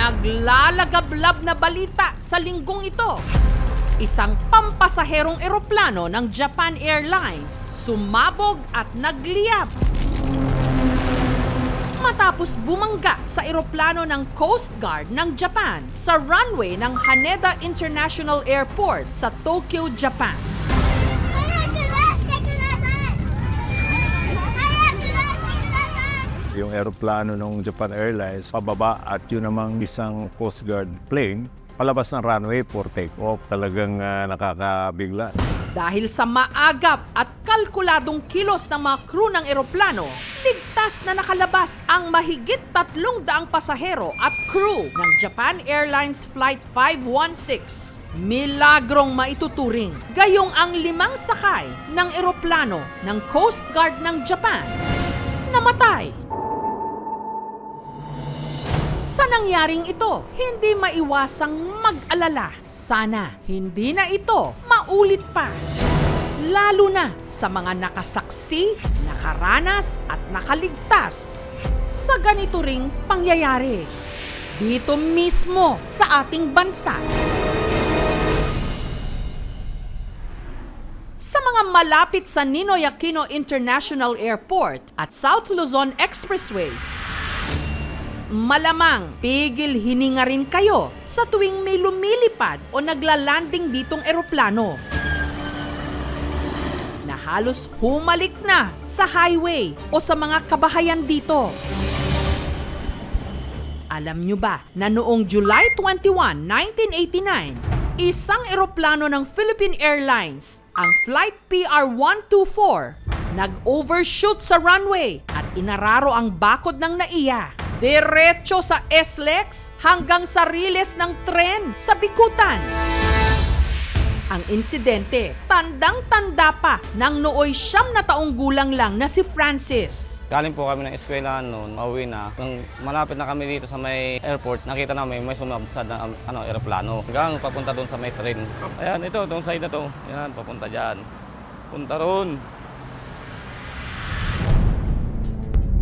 Naglalagablab na balita sa linggong ito. Isang pampasaherong eroplano ng Japan Airlines sumabog at nagliyab matapos bumangga sa eroplano ng Coast Guard ng Japan sa runway ng Haneda International Airport sa Tokyo, Japan. Yung eroplano ng Japan Airlines pababa at yun namang isang Coast Guard plane palabas ng runway for take-off. Talagang nakakabigla. Dahil sa maagap at kalkuladong kilos ng mga crew ng eroplano, ligtas na nakalabas ang mahigit 300 pasahero at crew ng Japan Airlines Flight 516. Milagrong maituturing, gayong ang 5 sakay ng eroplano ng Coast Guard ng Japan namatay. Sa nangyaring ito, hindi maiwasang mag-alala. Sana hindi na ito maulit pa. Lalo na sa mga nakasaksi, nakaranas at nakaligtas sa ganito ring pangyayari dito mismo sa ating bansa. Sa mga malapit sa Ninoy Aquino International Airport at South Luzon Expressway, malamang pigil hininga rin kayo sa tuwing may lumilipad o naglalanding ditong eroplano na halos humalik na sa highway o sa mga kabahayan dito. Alam nyo ba na noong July 21, 1989, isang eroplano ng Philippine Airlines, ang Flight PR-124, nag-overshoot sa runway at inararo ang bakod ng NAIA. Diretso sa SLEX hanggang sa riles ng tren sa Bikutan. Ang insidente, tandang-tanda pa ng nooy 9 na taong gulang lang na si Francis. Galing po kami ng eskwela noon, mauwi na. Nung malapit na kami dito sa may airport, nakita namin may sumabsad na eroplano. Hanggang papunta doon sa may train. Ayan, ito, itong side na to. Ayan, papunta dyan. Punta roon.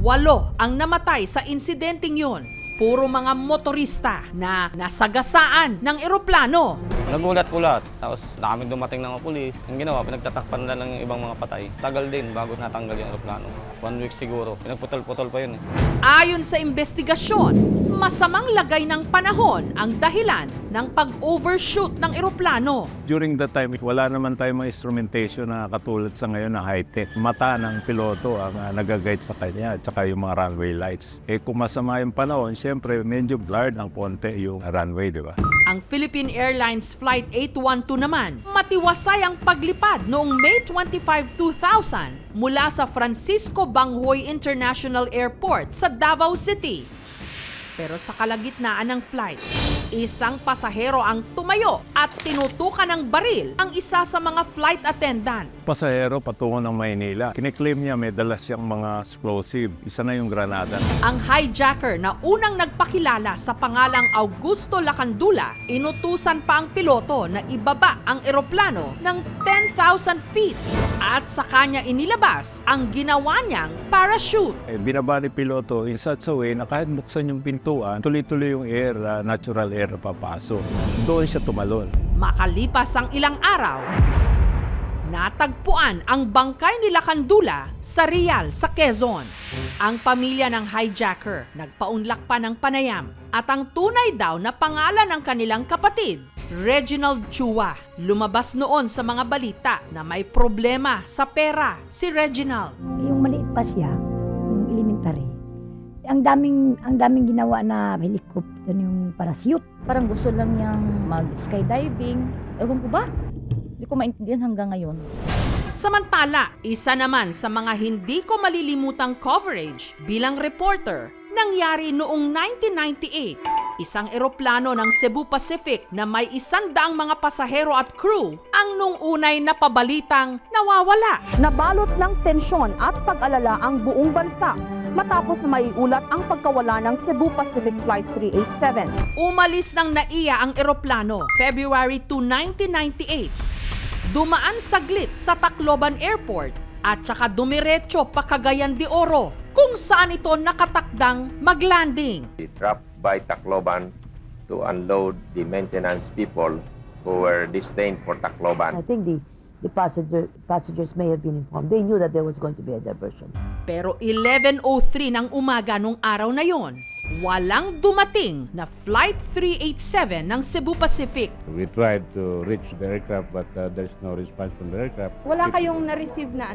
8 ang namatay sa insidenteng yun. Puro mga motorista na nasagasaan ng eroplano. Nagulat ko lahat. Tapos daming dumating ng mga pulis. Ang ginawa, pinagtatakpan na lang yung ibang mga patay. Tagal din bago natanggal yung eroplano. 1 week siguro. Pinagputol-putol pa yun. Ayon sa investigasyon, masamang lagay ng panahon ang dahilan ng pag-overshoot ng eroplano. During that time, wala naman tayong mga instrumentation na katulad sa ngayon na high-tech. Mata ng piloto ang nag-guide sa kanya at saka yung mga runway lights. Kung masama yung panahon, siyempre medyo blurred ang konti yung runway, di ba? Ang Philippine Airlines Flight 812 naman, matiwasay ang paglipad noong May 25, 2000 mula sa Francisco Banghoy International Airport sa Davao City. Pero sa kalagitnaan ng flight, isang pasahero ang tumayo at tinutukan ng baril ang isa sa mga flight attendant. Pasahero patungo ng Maynila. Kiniklaim niya may dala siyang mga explosive. Isa na yung granada. Ang hijacker na unang nagpakilala sa pangalang Augusto Lacandula, inutusan pa ang piloto na ibaba ang eroplano ng 10,000 feet at sa kanya inilabas ang ginawa niyang parachute. Binaba ni piloto in such a way na kahit buksan yung pintuan, tuloy-tuloy yung air, natural air na papasok. Doon siya tumalon. Makalipas ang ilang araw, natagpuan ang bangkay ni Lacandula sa Rial sa Quezon. Ang pamilya ng hijacker nagpaunlak pa ng panayam at ang tunay daw na pangalan ng kanilang kapatid, Reginald Chua. Lumabas noon sa mga balita na may problema sa pera si Reginald. Yung maliit pa siya, yung elementary, ang daming ginawa na helicopter, yung parachute. Parang gusto lang niyang mag-skydiving. Ewan ko ba? Hindi ko maintindihan hanggang ngayon. Samantala, isa naman sa mga hindi ko malilimutang coverage bilang reporter, nangyari noong 1998. Isang eroplano ng Cebu Pacific na may 100 mga pasahero at crew ang nung unay napabalitang nawawala. Nabalot ng tensyon at pag-alala ang buong bansa matapos na maiulat ang pagkawala ng Cebu Pacific Flight 387. Umalis ng NAIA ang eroplano February 2, 1998. Dumaan saglit sa Tacloban Airport at saka dumiretso pa Cagayan de Oro kung saan ito nakatakdang maglanding. Dropped by Tacloban to unload the maintenance people who were destined for Tacloban. I think the passengers may have been informed. They knew that there was going to be a diversion. Pero 11:03 ng umaga nung araw na yon, walang dumating na Flight 387 ng Cebu Pacific. We tried to reach the aircraft but there's no response from the aircraft. Wala kayong na-receive na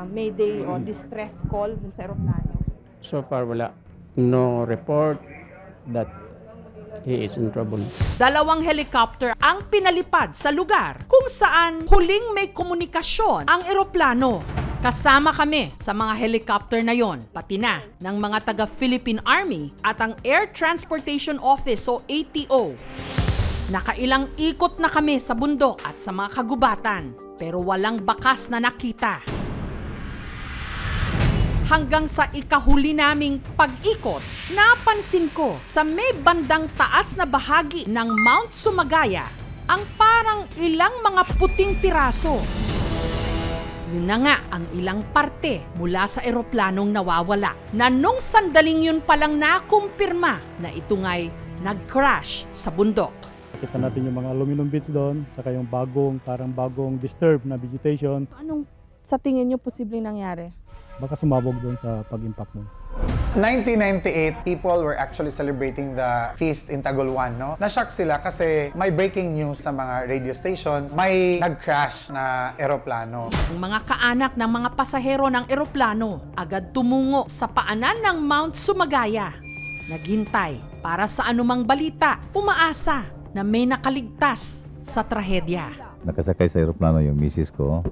mayday o distress call dun sa eroplano? So far, wala. No report that he is in trouble. 2 helicopter ang pinalipad sa lugar kung saan huling may komunikasyon ang eroplano. Kasama kami sa mga helicopter na yon, pati na ng mga taga-Philippine Army at ang Air Transportation Office o ATO. Nakailang ikot na kami sa bundok at sa mga kagubatan, pero walang bakas na nakita. Hanggang sa ikahuli naming pag-ikot, napansin ko sa may bandang taas na bahagi ng Mount Sumagaya ang parang ilang mga puting piraso. Yun na nga ang ilang parte mula sa eroplanong nawawala na nung sandaling yun palang nakumpirma na ito nga'y nag-crash sa bundok. Kita natin yung mga aluminum bits doon, saka yung parang bagong disturbed na vegetation. Anong sa tingin nyo posibleng nangyari? Baka sumabog doon sa pag-impact mo. 1998, people were actually celebrating the feast in Tagoloan, no? Na-shock sila kasi may breaking news sa mga radio stations, may nag-crash na eroplano. Ang mga kaanak ng mga pasahero ng eroplano agad tumungo sa paanan ng Mount Sumagaya. Naghintay para sa anumang balita, umaasa na may nakaligtas sa trahedya. Nakasakay sa eroplano yung misis ko,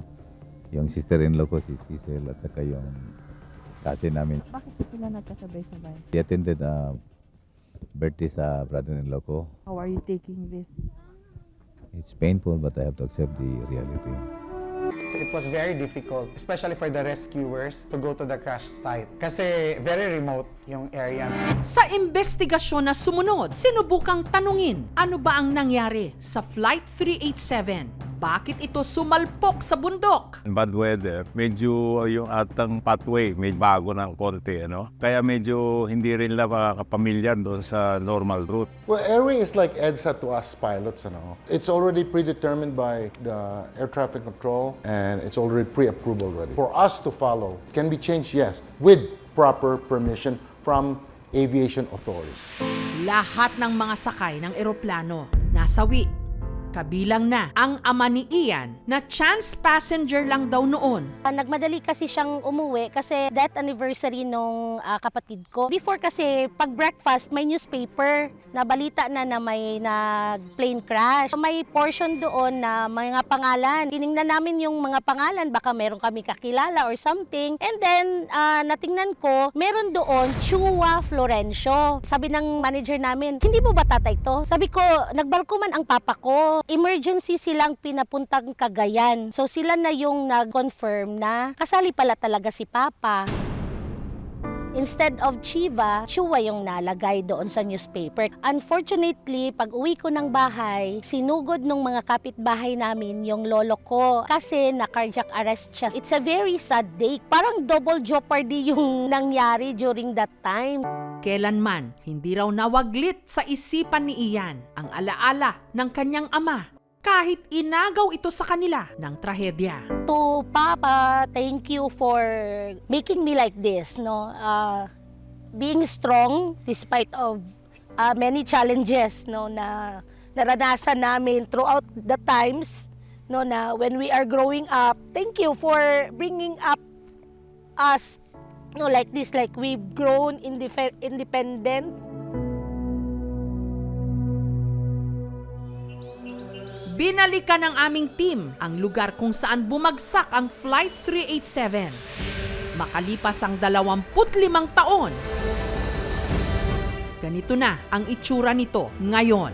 yung sister-in-law ko, si Cecil, at saka yung tatay namin. Bakit po sila nagkasabay-sabay? He attended birthday sa brother-in-law ko. How are you taking this? It's painful but I have to accept the reality. So it was very difficult, especially for the rescuers, to go to the crash site. Kasi very remote yung area. Sa investigasyon na sumunod, sinubukang tanungin ano ba ang nangyari sa Flight 387. Bakit ito sumalpok sa bundok? Bad weather, medyo yung atang pathway, may bago ng konti, ano? Kaya medyo hindi rin lang makakapamilyar doon sa normal route. Well, air wing is like EDSA to us pilots, ano? It's already predetermined by the air traffic control and it's already pre-approved already. For us to follow, can be changed, yes, with proper permission from aviation authorities. Lahat ng mga sakay ng eroplano nasawi. Kabilang na ang ama ni Ian na chance passenger lang daw noon. Nagmadali kasi siyang umuwi kasi death anniversary nung kapatid ko. Before kasi pag breakfast may newspaper na balita na may nag-plane crash. May portion doon na mga pangalan. Tiningnan namin yung mga pangalan, baka meron kami kakilala or something. And then natingnan ko, meron doon Chua Florencio. Sabi ng manager namin, hindi mo ba tatay to? Sabi ko, nagbarko man ang papa ko. Emergency silang pinapuntang Cagayan. So sila na yung nag-confirm na kasali pala talaga si Papa. Instead of Chiva, Chua yung nalagay doon sa newspaper. Unfortunately, pag uwi ko ng bahay, sinugod ng mga kapitbahay namin yung lolo ko kasi na-cardiac arrest siya. It's a very sad day. Parang double jeopardy yung nangyari during that time. Kailanman, hindi raw nawaglit sa isipan ni Ian ang alaala ng kanyang ama kahit inagaw ito sa kanila ng trahedya. To Papa, thank you for making me like this, no? Being strong despite of many challenges, no, na naranasan namin throughout the times, no, na when we are growing up. Thank you for bringing up us, no, like this, like we've grown independent. Binalikan ng aming team ang lugar kung saan bumagsak ang Flight 387. Makalipas ang 25 taon, ganito na ang itsura nito ngayon.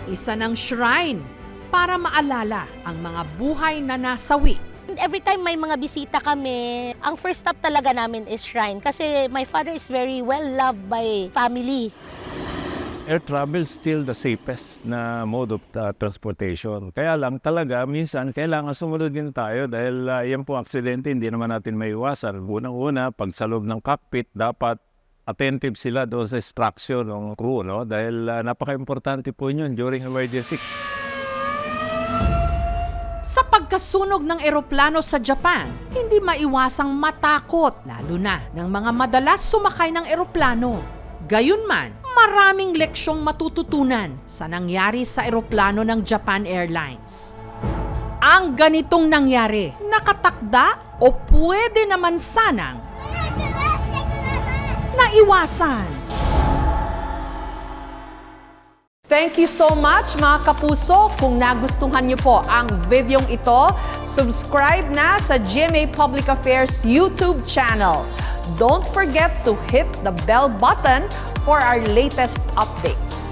Isa ng shrine para maalala ang mga buhay na nasawi. Every time may mga bisita kami, ang first stop talaga namin is shrine kasi my father is very well loved by family. Air travel still the safest na mode of transportation. Kaya lang talaga minsan kailangan sumunod din tayo dahil yan po aksidente hindi naman natin maiwasan. Unang-una, pag sa loob ng cockpit dapat attentive sila doon sa instruction ng crew, no? Dahil napaka-importante po yun during emergency. Sa pagkasunog ng eroplano sa Japan, hindi maiwasang matakot, lalo na ng mga madalas sumakay ng eroplano. Gayunman, maraming leksyong matututunan sa nangyari sa eroplano ng Japan Airlines. Ang ganitong nangyari, nakatakda o pwede naman sanang naiwasan. Thank you so much mga kapuso. Kung nagustuhan niyo po ang videong ito, subscribe na sa GMA Public Affairs YouTube channel. Don't forget to hit the bell button for our latest updates.